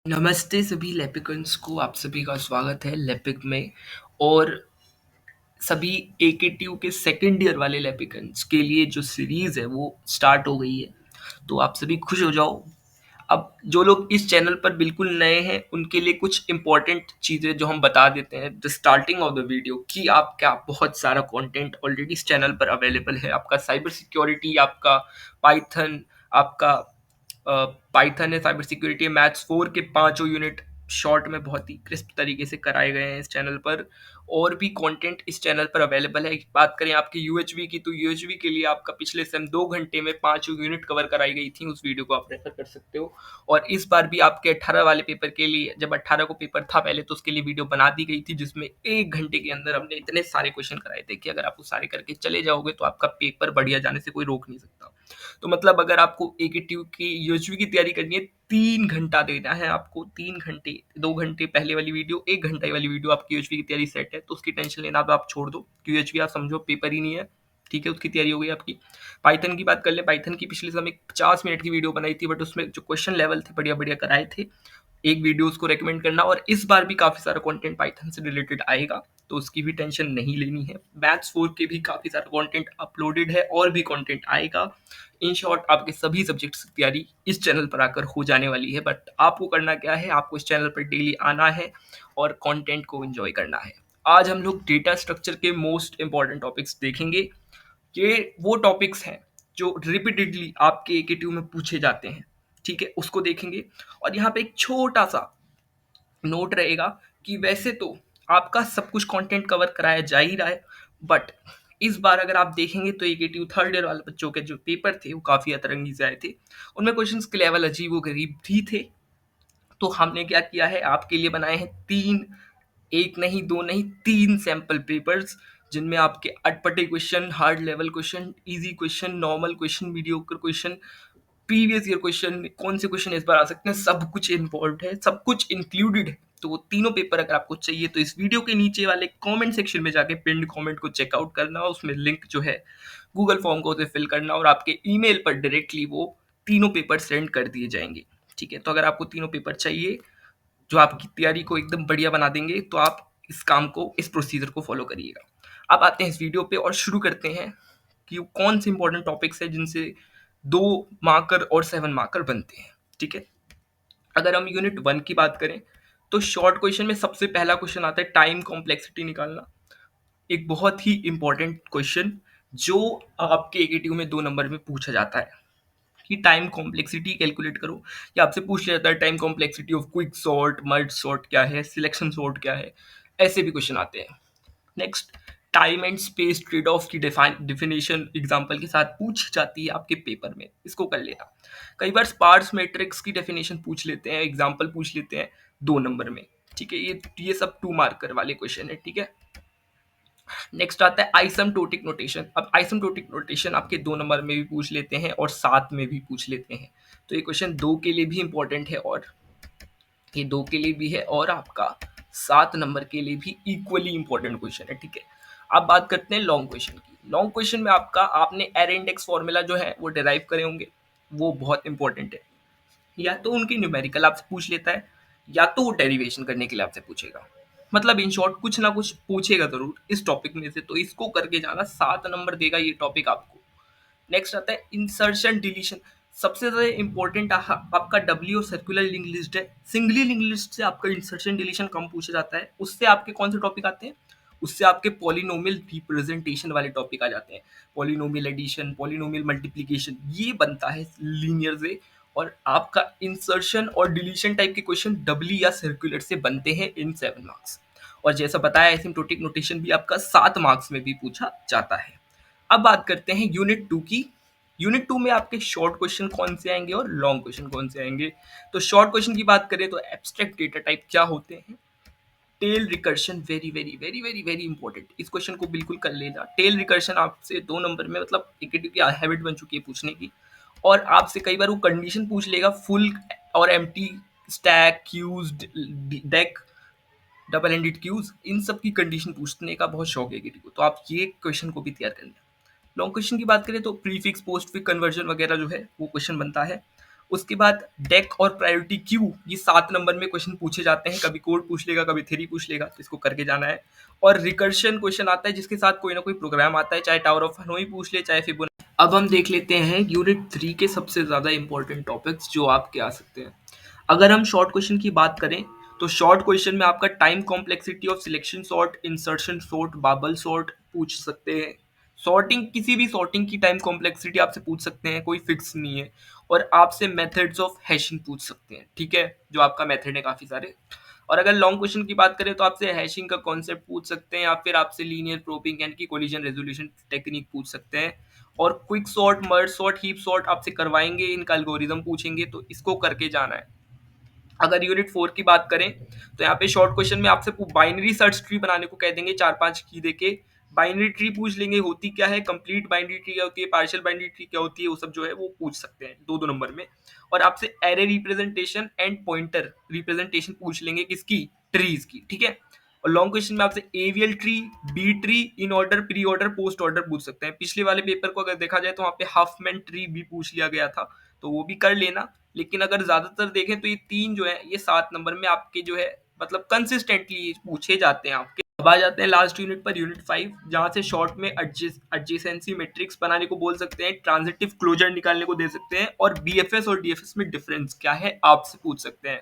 नमस्ते सभी लैपिकन्स को, आप सभी का स्वागत है लैपिक में। और सभी एकेटीयू के सेकंड ईयर वाले लैपिकन्स के लिए जो सीरीज़ है वो स्टार्ट हो गई है, तो आप सभी खुश हो जाओ। अब जो लोग इस चैनल पर बिल्कुल नए हैं उनके लिए कुछ इंपॉर्टेंट चीज़ें जो हम बता देते हैं the starting of the video कि आप क्या बहुत सारा कंटेंट ऑलरेडी इस चैनल पर अवेलेबल है। आपका साइबर सिक्योरिटी, आपका पाइथन, आपका पाइथन है, साइबर सिक्योरिटी है, मैथ्स 4 के पांचों यूनिट शॉर्ट में बहुत ही क्रिस्प तरीके से कराए गए हैं इस चैनल पर। और भी कंटेंट इस चैनल पर अवेलेबल है। बात करें आपकी यूएचवी की, तो यूएचवी के लिए आपका पिछले सेम 2 घंटे में पांचों यूनिट कवर कराई गई थी, उस वीडियो को आप रेफर कर सकते हो। और इस बार भी आपके 18 वाले पेपर के लिए, जब 18 को पेपर था पहले, तो उसके लिए वीडियो बना दी गई थी जिसमें 1 घंटे के अंदर हमने इतने सारे क्वेश्चन कराए थे कि अगर आप वो सारे करके चले जाओगे तो आपका पेपर बढ़िया जाने से कोई रोक नहीं सकता। तो मतलब अगर आपको एकेटीयू की यूएचवी की तैयारी करनी है, 3 घंटा देना है आपको। 3 घंटे, 2 घंटे पहले वाली वीडियो, 1 घंटे वाली वीडियो, आपकी यूएचवी की तैयारी सेट है, तो उसकी टेंशन लेना अब आप छोड़ दो। यूएचवी आप समझो पेपर ही नहीं है, ठीक है, उसकी तैयारी हो गई आपकी। पाइथन की बात कर ले, पाइथन की पिछले समय 50 मिनट की वीडियो बनाई थी, बट उसमें जो क्वेश्चन लेवल थे बढ़िया बढ़िया कराए थे। एक वीडियो उसको रेकमेंड करना। और इस बार भी काफ़ी सारा कंटेंट पाइथन से रिलेटेड आएगा, तो उसकी भी टेंशन नहीं लेनी है। मैथ्स 4 के भी काफ़ी सारा कंटेंट अपलोडेड है और भी कंटेंट आएगा। इन शॉर्ट आपके सभी सब्जेक्ट्स की तैयारी इस चैनल पर आकर हो जाने वाली है। बट आपको करना क्या है, आपको इस चैनल पर डेली आना है और कंटेंट को एंजॉय करना है। आज हम लोग डेटा स्ट्रक्चर के मोस्ट इंपॉर्टेंट टॉपिक्स देखेंगे। ये वो टॉपिक्स हैं जो रिपीटेडली आपके एकेटीयू में पूछे जाते हैं, ठीक है, उसको देखेंगे। और यहाँ पे एक छोटा सा नोट रहेगा कि वैसे तो आपका सब कुछ कंटेंट कवर कराया जा ही रहा है, बट इस बार अगर आप देखेंगे तो एकेटीयू थर्ड ईयर वाले बच्चों के जो पेपर थे वो काफ़ी अतरंगी से आए थे। उनमें क्वेश्चंस के लेवल अजीब व गरीब भी थे। तो हमने क्या किया है, आपके लिए बनाए हैं तीन, एक नहीं दो नहीं, तीन सैंपल पेपर्स, जिनमें आपके अटपटे question, hard level question, easy question, normal question, mediocre question, previous year question, कौन से क्वेश्चन इस बार आ सकते हैं, सब कुछ इन्वॉल्व है, सब कुछ इंक्लूडेड है। तो वो तीनों पेपर अगर आपको चाहिए तो इस वीडियो के नीचे वाले कमेंट सेक्शन में जाके पिन्ड कमेंट को चेकआउट करना, उसमें लिंक जो है गूगल फॉर्म को उसे फिल करना और आपके ईमेल पर डायरेक्टली वो तीनों पेपर सेंड कर दिए जाएंगे, ठीक है। तो अगर आपको तीनों पेपर चाहिए जो आपकी तैयारी को एकदम बढ़िया बना देंगे, तो आप इस काम को, इस प्रोसीजर को फॉलो करिएगा। अब आते हैं इस वीडियो पे और शुरू करते हैं कि कौन से इंपॉर्टेंट टॉपिक्स है जिनसे 2 मार्कर और 7 मार्कर बनते हैं, ठीक है। अगर हम यूनिट 1 की बात करें तो शॉर्ट क्वेश्चन में सबसे पहला क्वेश्चन आता है टाइम कॉम्प्लेक्सिटी निकालना। एक बहुत ही इंपॉर्टेंट क्वेश्चन जो आपके एकेटीयू में 2 नंबर में पूछा जाता है कि टाइम कॉम्प्लेक्सिटी कैलकुलेट करो, या आपसे पूछ लिया जाता है time complexity of quick sort, merge sort क्या है, सिलेक्शन सॉर्ट क्या है, ऐसे भी क्वेश्चन आते हैं। Next, time and space trade off की डिफिनेशन एग्जांपल के साथ पूछ जाती है आपके पेपर में, इसको कर लेना। कई बार स्पार्स मैट्रिक्स की डेफिनेशन पूछ लेते हैं, एग्जांपल पूछ लेते हैं 2 नंबर में, ठीक है। ये सब 2 मार्कर वाले क्वेश्चन है, ठीक है। नेक्स्ट आता है आइसमटोटिक नोटेशन। अब आइसमटोटिक नोटेशन आपके 2 नंबर में भी पूछ लेते हैं और 7 में भी पूछ लेते हैं। तो ये क्वेश्चन 2 के लिए भी इंपॉर्टेंट है, और ये 2 के लिए भी है, और आपका 7 नंबर के लिए भी इक्वली इंपॉर्टेंट क्वेश्चन है, ठीक है। अब बात करते हैं लॉन्ग क्वेश्चन की। लॉन्ग क्वेश्चन में आपका, आपने एरे इंडेक्स फॉर्मूला जो है वो डिराइव करे होंगे, वो बहुत इंपॉर्टेंट है। या तो उनकी न्यूमेरिकल आपसे पूछ लेता है, या तो वो डेरिवेशन करने के लिए आपसे पूछेगा। मतलब इन शॉर्ट कुछ ना कुछ पूछेगा जरूर इस टॉपिक में से, तो इसको करके जाना, 7 नंबर देगा ये टॉपिक आपको। नेक्स्ट आता है इंसर्शन डिलीशन। सबसे ज्यादा इंपॉर्टेंट आपका डब्ल्यू और सर्कुलर लिंक लिस्ट है। सिंगली लिंक लिस्ट से आपका इंसर्शन डिलीशन कम पूछा जाता है। उससे आपके कौन से टॉपिक आते हैं, उससे आपके पॉलिनोमियल रिप्रेजेंटेशन वाले टॉपिक आ जाते हैं। पॉलिनोमियल एडिशन, पॉलिनोमियल मल्टीप्लिकेशन, ये बनता है लीनियर से। और आपका इंसर्शन और डिलीशन टाइप के क्वेश्चन डब्ल्यू या सर्कुलर से बनते हैं इन 7 मार्क्स। और जैसा बताया, एसिम्प्टोटिक नोटेशन भी आपका 7 मार्क्स में भी पूछा जाता है। अब बात करते हैं यूनिट 2 की। यूनिट 2 में आपके शॉर्ट क्वेश्चन कौन से आएंगे और लॉन्ग क्वेश्चन कौन से आएंगे। तो शॉर्ट क्वेश्चन की बात करें तो एब्स्ट्रैक्ट डेटा टाइप क्या होते हैं, tail recursion, very very very very very important, इस क्वेश्चन को बिल्कुल कर लेना। टेल रिकर्शन आपसे 2 नंबर में, मतलब एकेटीयू की हैबिट बन चुकी है पूछने की। और आपसे कई बार वो कंडीशन पूछ लेगा, फुल और empty stack queues, deck, double ended queues, इन सब की कंडीशन पूछने का बहुत शौक है एकेटीयू को, तो आप ये क्वेश्चन को भी तैयार कर लें। लॉन्ग क्वेश्चन की बात करें तो प्रीफिक्स पोस्टफिक्स कन्वर्जन वगैरह जो है वो क्वेश्चन बनता है। उसके बाद डेक और प्रायोरिटी क्यू, ये 7 नंबर में क्वेश्चन पूछे जाते हैं, कभी कोड पूछ लेगा, कभी थ्योरी पूछ लेगा, तो इसको करके जाना है। और रिकर्शन क्वेश्चन आता है जिसके साथ कोई ना कोई प्रोग्राम आता है, चाहे टावर ऑफ हनोई पूछ ले, चाहे फिबोनाची। अब हम देख लेते हैं यूनिट 3 के सबसे ज़्यादा इंपॉर्टेंट टॉपिक्स जो आपके आ सकते हैं। अगर हम शॉर्ट क्वेश्चन की बात करें तो शॉर्ट क्वेश्चन में आपका time complexity of selection sort, insertion sort, Babal sort पूछ सकते हैं। सॉर्टिंग, किसी भी सॉर्टिंग की टाइम कॉम्प्लेक्सिटी आपसे पूछ सकते हैं, कोई फिक्स नहीं है। और आपसे मेथड्स ऑफ हैशिंग पूछ सकते हैं, ठीक है, जो आपका मेथड है काफ़ी सारे। और अगर लॉन्ग क्वेश्चन की बात करें तो आपसे हैशिंग का कॉन्सेप्ट पूछ सकते हैं, या फिर आपसे लीनियर प्रोबिंग यानी कि कोलिजन रेजोल्यूशन टेक्निक पूछ सकते हैं। और quick sort, merge sort, heap sort आपसे करवाएंगे, इनका एल्गोरिदम पूछेंगे, तो इसको करके जाना है। अगर यूनिट 4 की बात करें तो यहाँ पे शॉर्ट क्वेश्चन में आपसे बाइनरी सर्च ट्री बनाने को कह देंगे, 4-5 की देके बाइनरी ट्री पूछ लेंगे, होती क्या है, कंप्लीट बाइनरी ट्री क्या होती है, पार्शियल बाइनरी ट्री क्या होती है, वो सब जो है वो पूछ सकते हैं 2-2 नंबर में। और आपसे array representation and pointer representation पूछ लेंगे, किसकी, ट्रीज की, ठीक है। और लॉन्ग क्वेश्चन में आपसे AVL tree, B tree, in order, pre order, post order पूछ सकते हैं। पिछले वाले पेपर को अगर देखा जाए तो वहाँ पे हाफमैन ट्री भी पूछ लिया गया था, तो वो भी कर लेना। लेकिन अगर ज्यादातर देखें तो ये 3 जो है ये 7 नंबर में आपके जो है मतलब कंसिस्टेंटली पूछे जाते हैं आपके। अब आ जाते हैं लास्ट यूनिट पर, यूनिट 5, जहां से शॉर्ट में एडजेसेंसी मैट्रिक्स बनाने को बोल सकते हैं, ट्रांजिटिव क्लोजर निकालने को दे सकते हैं, और बीएफएस और डीएफएस में डिफरेंस क्या है आपसे पूछ सकते हैं।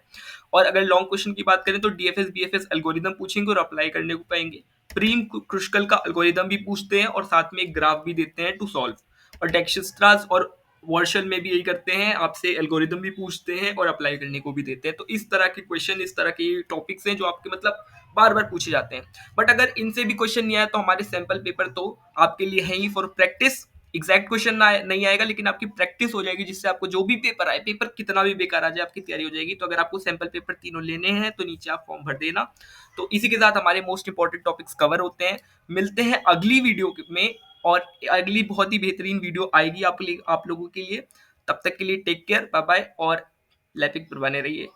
और अगर लॉन्ग क्वेश्चन की बात करें तो डीएफएस बीएफएस एल्गोरिदम पूछेंगे और अप्लाई करने को पाएंगे। प्रीम क्रुशकल का एल्गोरिदम भी पूछते हैं और साथ में एक ग्राफ भी देते हैं टू सॉल्व। और डेक्सिस्ट्रास और वर्शन में भी यही करते हैं, आपसे एल्गोरिदम भी पूछते हैं और अप्लाई करने को भी देते हैं। तो इस तरह के क्वेश्चन, इस तरह के टॉपिक्स हैं जो आपके मतलब बार बार पूछे जाते हैं। बट अगर इनसे भी क्वेश्चन नहीं आया तो हमारे सैंपल पेपर तो आपके लिए है ही फॉर प्रैक्टिस। एग्जैक्ट क्वेश्चन नहीं आएगा, लेकिन आपकी प्रैक्टिस हो जाएगी, जिससे आपको जो भी पेपर आए, पेपर कितना भी बेकार आ जाए, आपकी तैयारी हो जाएगी। तो अगर आपको सैंपल पेपर तीनों लेने हैं तो नीचे आप फॉर्म भर देना। तो इसी के साथ हमारे मोस्ट इंपॉर्टेंट टॉपिक्स कवर होते हैं। मिलते हैं अगली वीडियो में, और अगली बहुत ही बेहतरीन वीडियो आएगी आप लोगों के लिए। तब तक के लिए टेक केयर, बाय बाय, और लैपिंग पर बने रहिए।